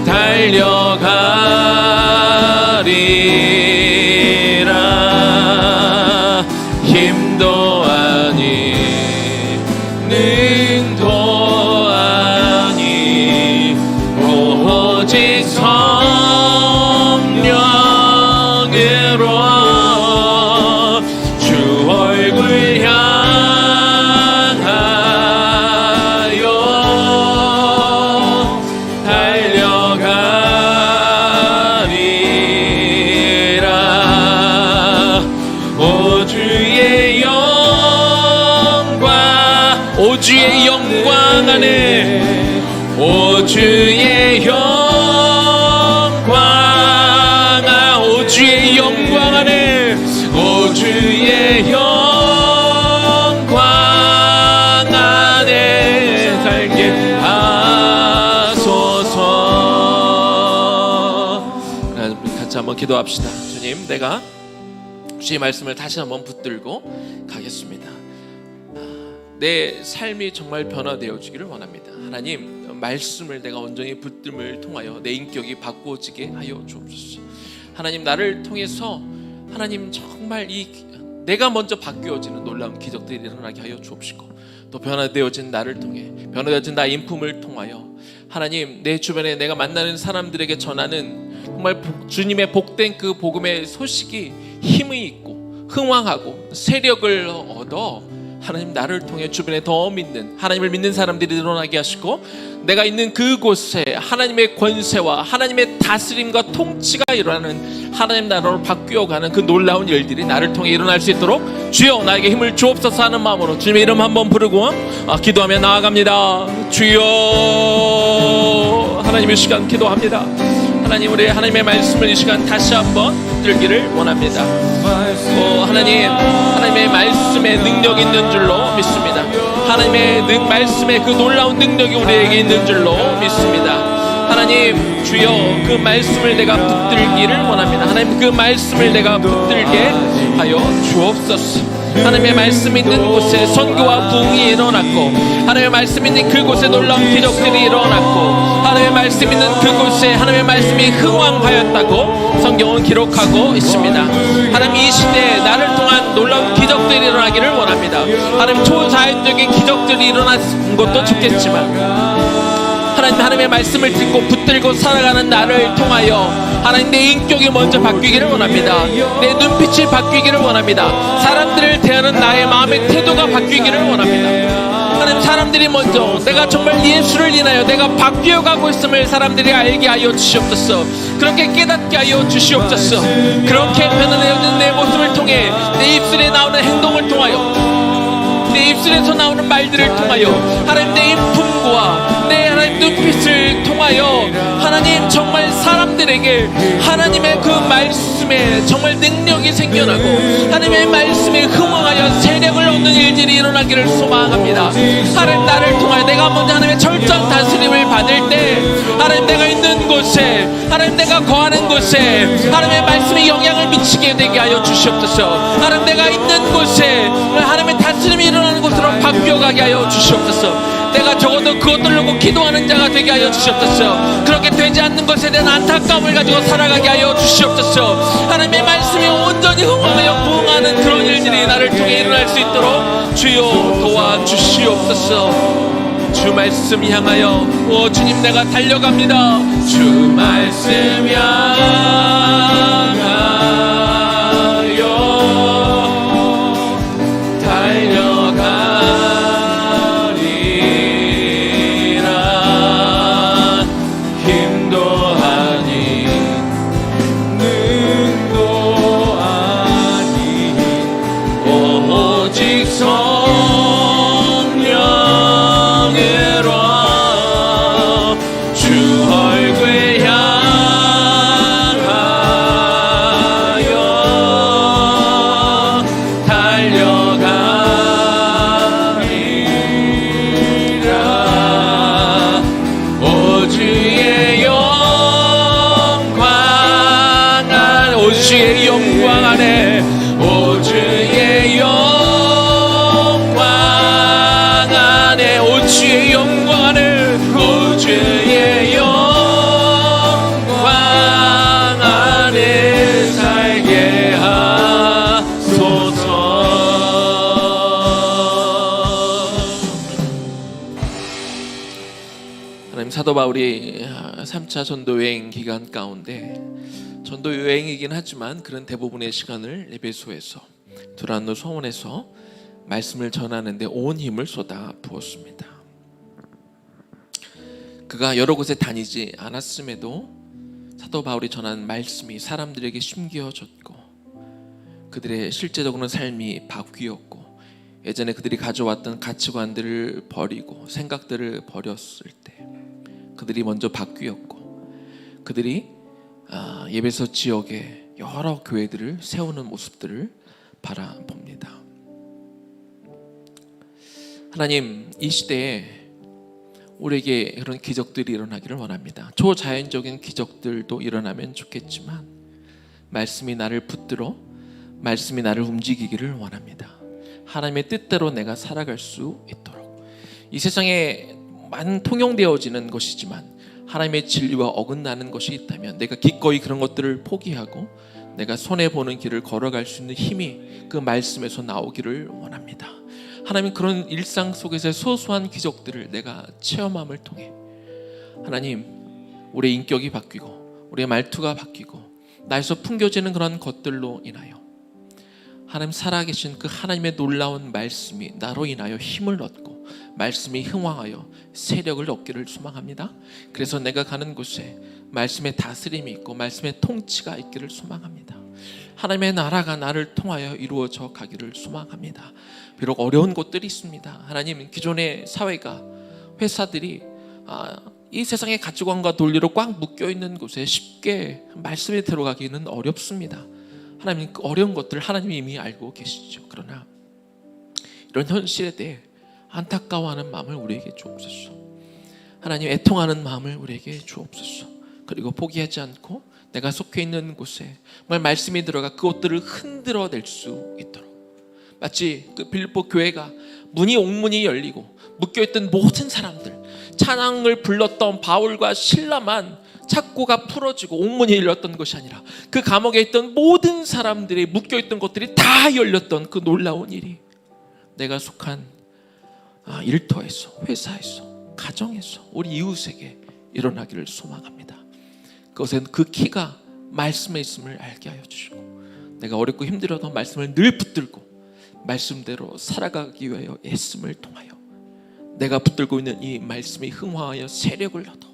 달려가리라. 힘도 아니 능도 아니 오직 성령으로 주 얼굴 향하여 달려가리라. 오 주의 영광, 오 주의 영광 안에, 오 주의 영광, 오 주의 영광 안에, 오 주의 영광 안에 살게 하소서. 우리 같이 한번 기도합시다. 주님, 내가 주의 말씀을 다시 한번 붙들고 가겠습니다. 내 삶이 정말 변화되어지기를 원합니다. 하나님, 말씀을 내가 온전히 붙듦을 통하여 내 인격이 바꾸어지게 하여 주옵소서. 하나님, 나를 통해서 하나님 정말 내가 먼저 바뀌어지는 놀라운 기적들이 일어나게 하여 주옵시고, 또 변화되어진 나를 통해, 변화되어진 나의 인품을 통하여 하나님 내 주변에 내가 만나는 사람들에게 전하는 정말 주님의 복된 그 복음의 소식이 힘이 있고 흥왕하고 세력을 얻어 하나님 나를 통해 주변에 더 믿는, 하나님을 믿는 사람들이 일어나게 하시고, 내가 있는 그곳에 하나님의 권세와 하나님의 다스림과 통치가 일어나는 하나님 나라로 바뀌어가는 그 놀라운 일들이 나를 통해 일어날 수 있도록 주여 나에게 힘을 주옵소서 하는 마음으로 주님의 이름 한번 부르고 기도하며 나아갑니다. 주여, 하나님의 시간 기도합니다. 하나님, 우리 하나님의 말씀을 이 시간 다시 한번 들기를 원합니다. 하나님의 말씀에 능력이 있는 줄로 믿습니다. 하나님의 말씀에 그 놀라운 능력이 우리에게 있는 줄로 믿습니다. 하나님, 주여 그 말씀을 내가 붙들기를 원합니다. 하나님, 그 말씀을 내가 붙들게 하여 주옵소서. 하나님의 말씀 있는 곳에 선교와 부흥이 일어났고, 하나님의 말씀 있는 그곳에 놀라운 기적들이 일어났고, 하나님의 말씀 있는 그곳에 하나님의 말씀이 흥왕하였다고 성경은 기록하고 있습니다. 하나님, 이 시대에 나를 통한 놀라운 기적들이 일어나기를 원합니다. 하나님, 초자연적인 기적들이 일어난 것도 좋겠지만 하나님의 말씀을 듣고 붙들고 살아가는 나를 통하여 하나님 내 인격이 먼저 바뀌기를 원합니다. 내 눈빛이 바뀌기를 원합니다. 사람들을 대하는 나의 마음의 태도가 바뀌기를 원합니다. 하나님, 사람들이 먼저 내가 정말 예수를 인하여 내가 바뀌어가고 있음을 사람들이 알게 하여 주시옵소서. 그렇게 깨닫게 하여 주시옵소서. 그렇게 변화되어진 내 모습을 통해 내 입술에 나오는 행동을 통하여, 내 입술에서 나오는 말들을 통하여 하나님 내 인품과 내 하나님 눈빛을 통하여 하나님 정말 사람들에게 하나님의 그 말씀에 정말 능력이 생겨나고 하나님의 말씀에 흥황하여 세력을 얻는 일들이 일어나기를 소망합니다. 하나님, 나를 통하여 내가 먼저 하나님의 철저한 다스림을 받을 때 하나님 내가 있는 곳에, 하나님 내가 거하는 곳에 하나님의 말씀이 영향을 미치게 되게 하여 주시옵소서. 하나님, 내가 있는 곳에 하나님의 다스림이 일어나는 곳으로 바뀌어가게 하여 주시옵소서. 내가 적어도 그것들을 놓고 기도하는 자가 되게 하여 주시옵소서. 그렇게 되지 않는 것에 대한 안타까움을 가지고 살아가게 하여 주시옵소서. 하나님의 말씀이 온전히 흥황하여 부흥하는 그런 일들이 나를 통해 일어날 수 있도록 주여 도와주시옵소서. 주 말씀 향하여 주님 내가 달려갑니다. 주 말씀 향하여 달려가리라. 힘도 아닌 능도 아닌 오직 성령으로 주 얼굴 향하여 달려가리라. 오 주의 영광 사도 바울이 3차 전도 여행 기간 가운데 전도 여행이긴 하지만 그런 대부분의 시간을 에베소에서 두란노 소원에서 말씀을 전하는데 온 힘을 쏟아 부었습니다. 그가 여러 곳에 다니지 않았음에도 사도 바울이 전한 말씀이 사람들에게 심겨졌고 그들의 실제적으로는 삶이 바뀌었고 예전에 그들이 가져왔던 가치관들을 버리고 생각들을 버렸을 때 그들이 먼저 바뀌었고 그들이 예배소 지역에 여러 교회들을 세우는 모습들을 바라봅니다. 하나님, 이 시대에 우리에게 그런 기적들이 일어나기를 원합니다. 초자연적인 기적들도 일어나면 좋겠지만 말씀이 나를 붙들어 말씀이 나를 움직이기를 원합니다. 하나님의 뜻대로 내가 살아갈 수 있도록. 이 세상에 많은 통용되어지는 것이지만 하나님의 진리와 어긋나는 것이 있다면 내가 기꺼이 그런 것들을 포기하고 내가 손해보는 길을 걸어갈 수 있는 힘이 그 말씀에서 나오기를 원합니다. 하나님, 그런 일상 속에서의 소소한 기적들을 내가 체험함을 통해 하나님, 우리의 인격이 바뀌고 우리의 말투가 바뀌고 나에서 풍겨지는 그런 것들로 인하여 하나님 살아계신 그 하나님의 놀라운 말씀이 나로 인하여 힘을 얻고 말씀이 흥왕하여 세력을 얻기를 소망합니다. 그래서 내가 가는 곳에 말씀의 다스림이 있고 말씀의 통치가 있기를 소망합니다. 하나님의 나라가 나를 통하여 이루어져 가기를 소망합니다. 비록 어려운 곳들이 있습니다. 하나님, 기존의 사회가 회사들이 이 세상의 가치관과 논리로 꽉 묶여있는 곳에 쉽게 말씀에 들어가기는 어렵습니다. 하나님, 그 어려운 것들 하나님이 이미 알고 계시죠. 그러나 이런 현실에 대해 안타까워하는 마음을 우리에게 주옵소서. 하나님, 애통하는 마음을 우리에게 주옵소서. 그리고 포기하지 않고 내가 속해 있는 곳에 정말 말씀이 들어가 그것들을 흔들어낼 수 있도록, 마치 그 빌립보 교회가 옥문이 열리고 묶여있던 모든 사람들, 찬양을 불렀던 바울과 실라만 착고가 풀어지고 옥문이 열렸던 것이 아니라 그 감옥에 있던 모든 사람들이 묶여있던 것들이 다 열렸던 그 놀라운 일이 내가 속한 일터에서, 회사에서, 가정에서, 우리 이웃에게 일어나기를 소망합니다. 그것은 그 키가 말씀에 있음을 알게 하여 주시고 내가 어렵고 힘들어도 말씀을 늘 붙들고 말씀대로 살아가기 위하여 애씀을 통하여 내가 붙들고 있는 이 말씀이 흥화하여 세력을 얻어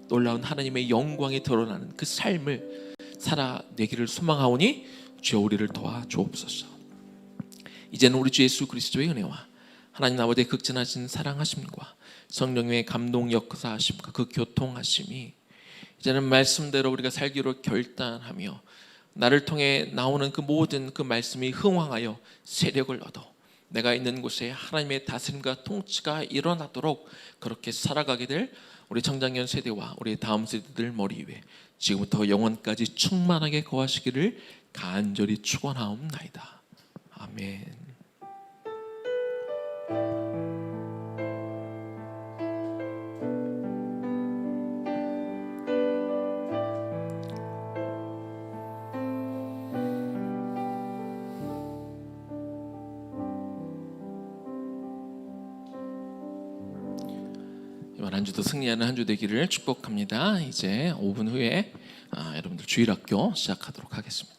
놀라운 하나님의 영광이 드러나는 그 삶을 살아내기를 소망하오니 주여 우리를 도와 주옵소서. 이제는 우리 주 예수 그리스도의 은혜와 하나님 아버지의 극진하신 사랑하심과 성령의 감동 역사하심과 그 교통하심이 이제는 말씀대로 우리가 살기로 결단하며 나를 통해 나오는 그 모든 그 말씀이 흥왕하여 세력을 얻어 내가 있는 곳에 하나님의 다스림과 통치가 일어나도록 그렇게 살아가게 될 우리 청장년 세대와 우리 다음 세대들 머리 위에 지금부터 영원까지 충만하게 거하시기를 간절히 축원하옵나이다. 아멘. 이번 한 주도 승리하는 한 주 되기를 축복합니다. 이제 5분 후에 여러분들 주일학교 시작하도록 하겠습니다.